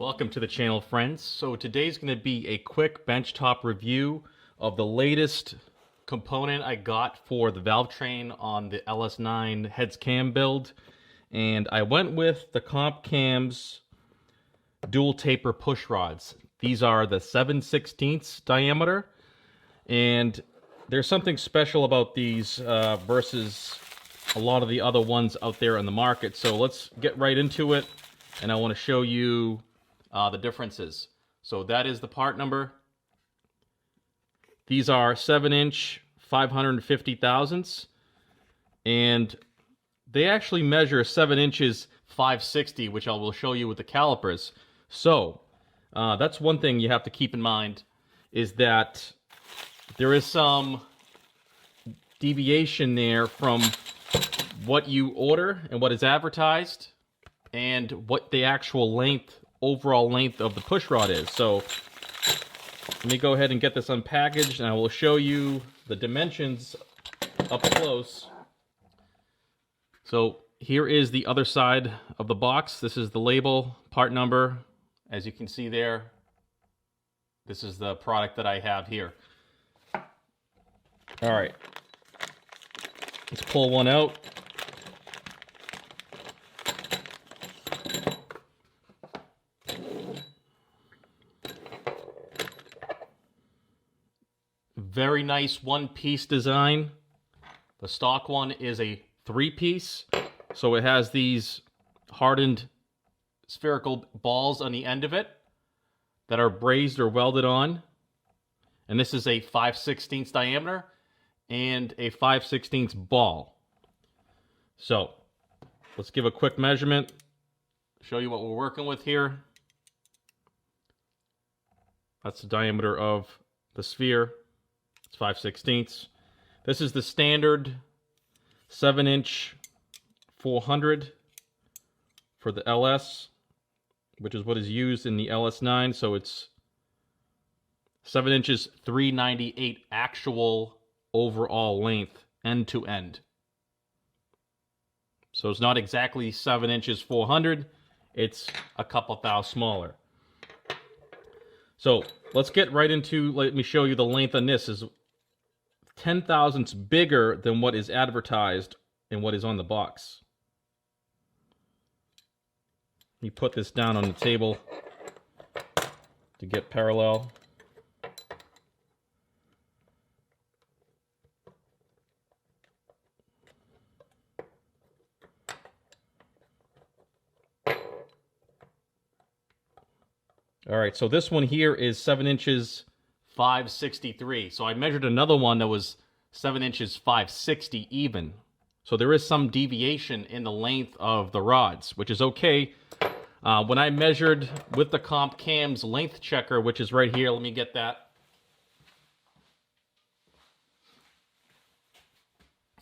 Welcome to the channel, friends. So today's going to be a quick benchtop review of the latest component I got for the valve train on the LS9 heads cam build. And I went with the Comp Cam's dual taper push rods. These are the 7/16 diameter. And there's something special about these versus a lot of the other ones out there in the market. So let's get right into it. And I want to show you the differences. So that is the part number. These are 7-inch 550 thousandths, and they actually measure 7 inches 560, which I will show you with the calipers. So that's one thing you have to keep in mind, is that there is some deviation there from what you order and what is advertised and what the actual overall length of the push rod is. So let me go ahead and get this unpackaged, and I will show you the dimensions up close. So here is the other side of the box. This is the label, part number. As you can see there, this is the product that I have here. All right, let's pull one out. Very nice one-piece design. The stock one is a 3-piece, so it has these hardened spherical balls on the end of it that are brazed or welded on. And this is a 5/16 diameter and a 5/16 ball. So let's give a quick measurement, show you what we're working with here. That's the diameter of the sphere. It's 5/16. This is the standard 7-inch 400 for the LS, which is what is used in the LS9. So it's 7 inches 398 actual overall length, end to end. So it's not exactly 7 inches 400. It's a couple thou smaller. So let's get right into, let me show you the length on this. Is 10 thousandths bigger than what is advertised and what is on the box. Let me put this down on the table to get parallel. All right, so this one here is 7 inches 563. So I measured another one that was 7 inches 560 even. So there is some deviation in the length of the rods, which is okay. When I measured with the Comp Cam's length checker, which is right here, let me get that.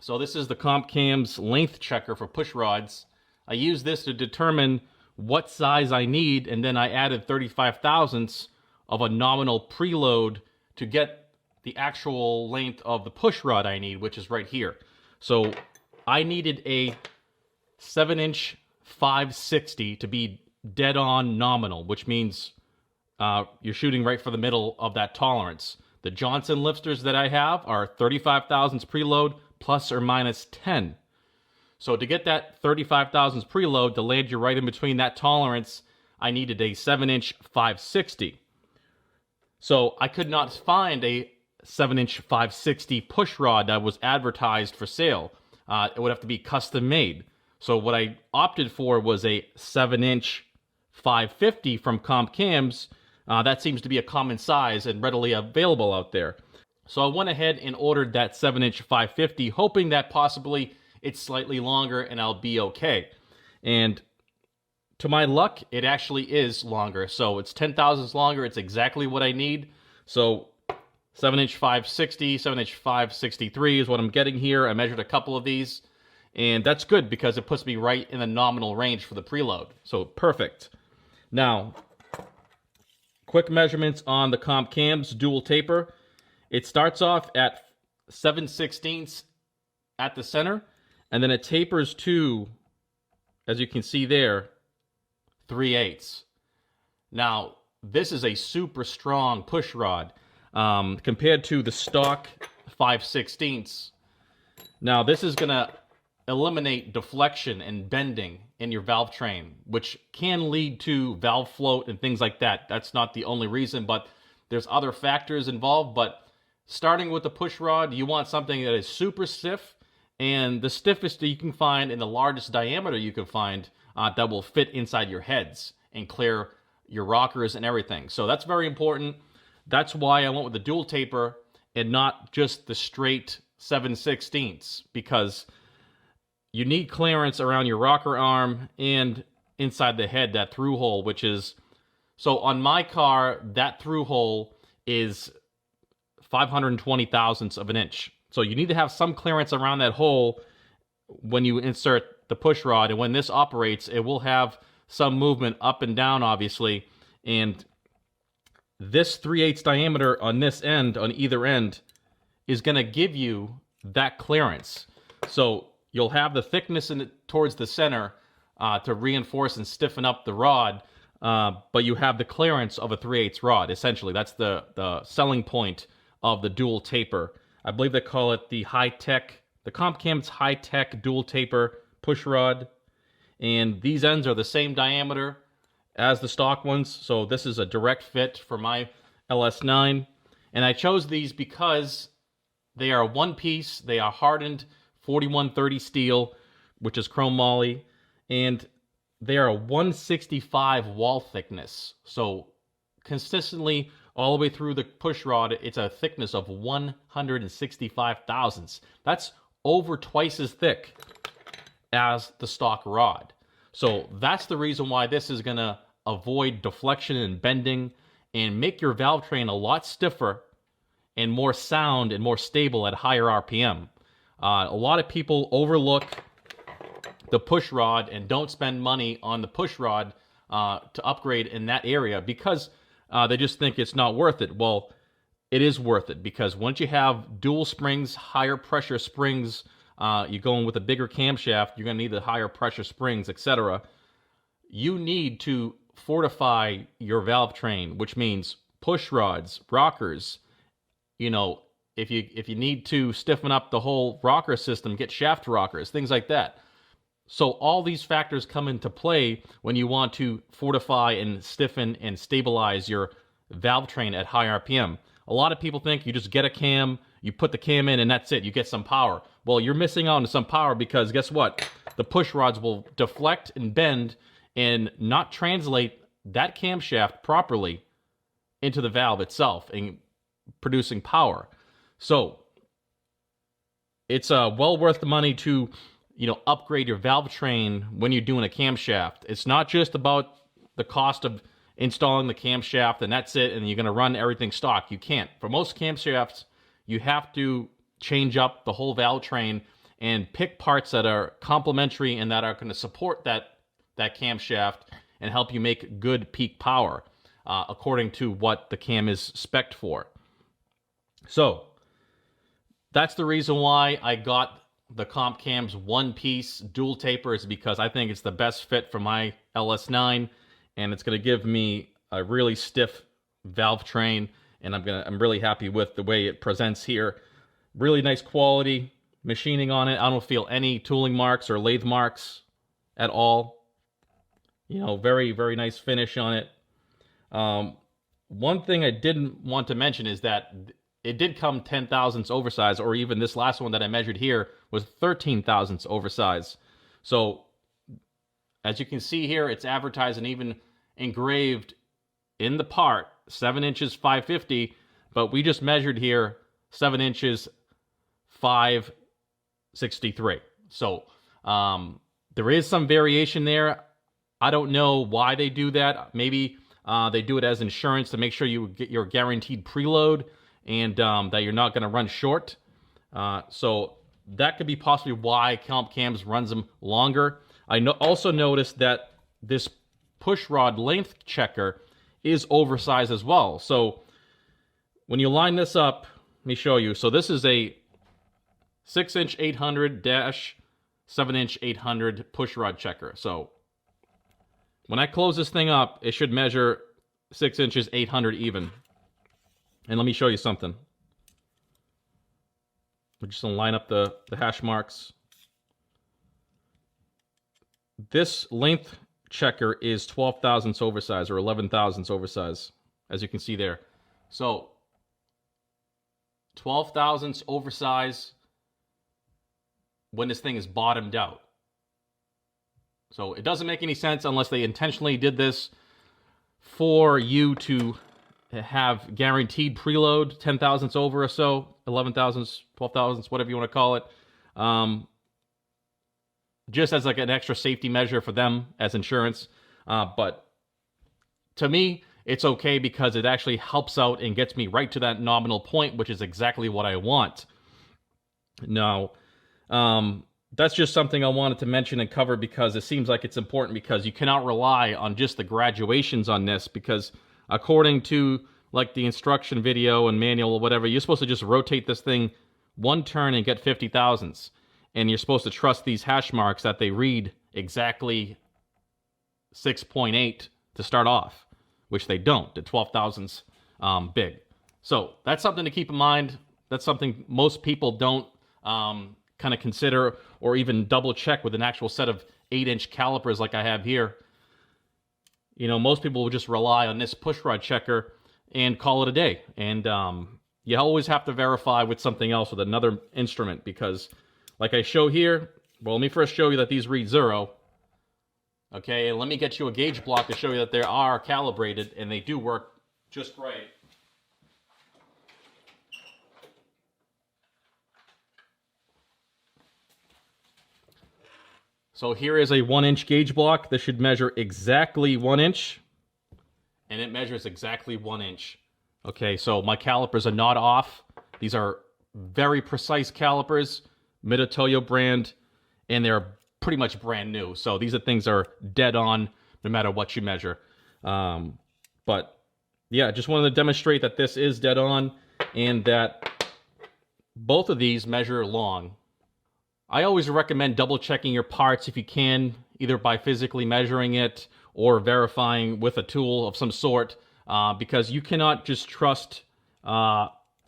So this is the Comp Cam's length checker for push rods. I use this to determine what size I need, and then I added 35 thousandths of a nominal preload to get the actual length of the push rod I need, which is right here. So I needed a 7-inch 560 to be dead on nominal, which means you're shooting right for the middle of that tolerance. The Johnson lifters that I have are 35 thousandths preload plus or minus 10. So to get that 35 thousandths preload to land you right in between that tolerance, I needed a 7-inch 560. So I could not find a 7-inch 560 push rod that was advertised for sale. It would have to be custom made. So what I opted for was a 7-inch 550 from Comp Cam's. That seems to be a common size and readily available out there. So I went ahead and ordered that 7-inch 550, hoping that possibly it's slightly longer and I'll be okay. And to my luck, it actually is longer. So it's 10 thousandths longer. It's exactly what I need. So 7-inch 560, 7-inch 563 is what I'm getting here. I measured a couple of these, and that's good because it puts me right in the nominal range for the preload. So perfect. Now, quick measurements on the Comp Cam's dual taper. It starts off at 7/16 at the center, and then it tapers to, as you can see there, 3/8. Now, this is a super strong push rod compared to the stock 5/16. Now, this is going to eliminate deflection and bending in your valve train, which can lead to valve float and things like that. That's not the only reason, but there's other factors involved. But starting with the push rod, you want something that is super stiff, and the stiffest that you can find and the largest diameter you can find that will fit inside your heads and clear your rockers and everything. So that's very important. That's why I went with the dual taper and not just the straight 7/16, because you need clearance around your rocker arm and inside the head, that through hole, which is, so on my car, that through hole is 520 thousandths of an inch. So you need to have some clearance around that hole when you insert the push rod. And when this operates, it will have some movement up and down, obviously. And this 3/8 diameter on this end, on either end, is going to give you that clearance. So you'll have the thickness in it towards the center to reinforce and stiffen up the rod, but you have the clearance of a 3/8 rod. Essentially, that's the selling point of the dual taper. I believe they call it the high-tech, the CompCam's high-tech dual taper push rod. And these ends are the same diameter as the stock ones, so this is a direct fit for my LS9. And I chose these because they are one piece, they are hardened 4130 steel, which is chrome moly, and they are a 165 wall thickness. So consistently all the way through the push rod, it's a thickness of 165 thousandths. That's over twice as thick as the stock rod. So that's the reason why this is going to avoid deflection and bending and make your valve train a lot stiffer and more sound and more stable at higher RPM. A lot of people overlook the push rod and don't spend money on the push rod to upgrade in that area because they just think it's not worth it. Well, it is worth it, because once you have dual springs, higher pressure springs, you're going with a bigger camshaft, you're going to need the higher pressure springs, etc. You need to fortify your valve train, which means push rods, rockers. You know, if you need to stiffen up the whole rocker system, get shaft rockers, things like that. So all these factors come into play when you want to fortify and stiffen and stabilize your valve train at high RPM. A lot of people think you just get a cam, you put the cam in, and that's it, you get some power. Well, you're missing out on some power, because guess what? The push rods will deflect and bend and not translate that camshaft properly into the valve itself and producing power. So it's well worth the money to, upgrade your valve train when you're doing a camshaft. It's not just about the cost of installing the camshaft and that's it, and you're going to run everything stock. You can't. For most camshafts, you have to change up the whole valve train and pick parts that are complementary and that are going to support that camshaft and help you make good peak power according to what the cam is spec'd for. So that's the reason why I got the CompCam's one-piece dual taper, is because I think it's the best fit for my LS9, and it's going to give me a really stiff valve train, and I'm really happy with the way it presents here. Really nice quality machining on it. I don't feel any tooling marks or lathe marks at all. Very, very nice finish on it. One thing I didn't want to mention is that it did come 10 thousandths oversized, or even this last one that I measured here was 13 thousandths oversized. So as you can see here, it's advertised and even engraved in the part 7 inches 550, but we just measured here 7 inches 563. So there is some variation there. I don't know why they do that. Maybe they do it as insurance to make sure you get your guaranteed preload and that you're not going to run short. So that could be possibly why CompCam's runs them longer. I also noticed that this push rod length checker is oversized as well. So when you line this up, let me show you. So this is a 6-inch 800 - 7-inch 800 push rod checker. So when I close this thing up, it should measure 6 inches, 800 even. And let me show you something. We're just going to line up the hash marks. This length checker is 12 thousandths oversize, or 11 thousandths oversize, as you can see there. So 12 thousandths oversize when this thing is bottomed out. So it doesn't make any sense unless they intentionally did this for you to have guaranteed preload, 10 thousandths over or so, 11 thousandths, 12 thousandths, whatever you want to call it. Just as like an extra safety measure for them as insurance. But to me, it's okay because it actually helps out and gets me right to that nominal point, which is exactly what I want. Now, that's just something I wanted to mention and cover because it seems like it's important, because you cannot rely on just the graduations on this, because according to like the instruction video and manual or whatever, you're supposed to just rotate this thing one turn and get 50 thousandths. And you're supposed to trust these hash marks that they read exactly 6.8 to start off, which they don't. The 12 thousandths big. So that's something to keep in mind. That's something most people don't kind of consider or even double check with an actual set of 8-inch calipers like I have here. You know, most people will just rely on this pushrod checker and call it a day. And you always have to verify with something else, with another instrument, because like I show here, well, let me first show you that these read 0. Okay, and let me get you a gauge block to show you that they are calibrated and they do work just right. So here is a 1-inch gauge block. This should measure exactly 1 inch. And it measures exactly 1 inch. Okay, so my calipers are not off. These are very precise calipers. Mitutoyo brand, and they're pretty much brand new. So these are things that are dead on no matter what you measure. But yeah, just wanted to demonstrate that this is dead on and that both of these measure long. I always recommend double checking your parts if you can, either by physically measuring it or verifying with a tool of some sort, because you cannot just trust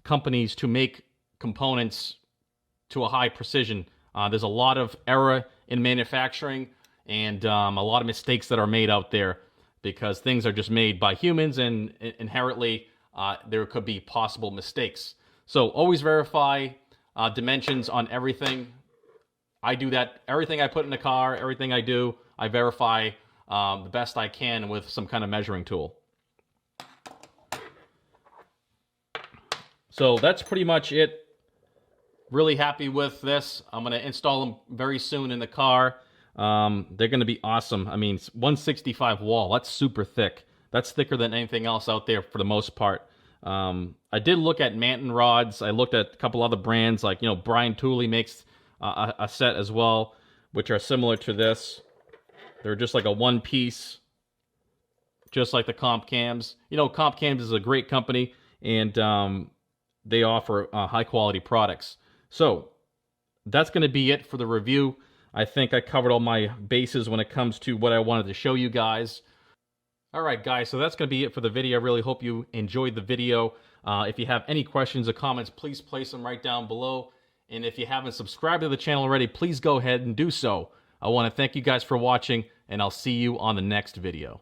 companies to make components to a high precision. There's a lot of error in manufacturing and a lot of mistakes that are made out there because things are just made by humans, and inherently there could be possible mistakes. So always verify dimensions on everything. I do that. Everything I put in the car, everything I do, I verify the best I can with some kind of measuring tool. So that's pretty much it. Really happy with this. I'm going to install them very soon in the car. They're going to be awesome. I mean, 165 wall. That's super thick. That's thicker than anything else out there for the most part. I did look at Manton rods. I looked at a couple other brands, like, you know, Brian Tooley makes a set as well, which are similar to this. They're just like a one piece, just like the Comp Cams. You know, Comp Cams is a great company, and they offer high quality products. So that's going to be it for the review. I think I covered all my bases when it comes to what I wanted to show you guys. All right, guys, so that's going to be it for the video. I really hope you enjoyed the video. If you have any questions or comments, please place them right down below. And if you haven't subscribed to the channel already, please go ahead and do so. I want to thank you guys for watching, and I'll see you on the next video.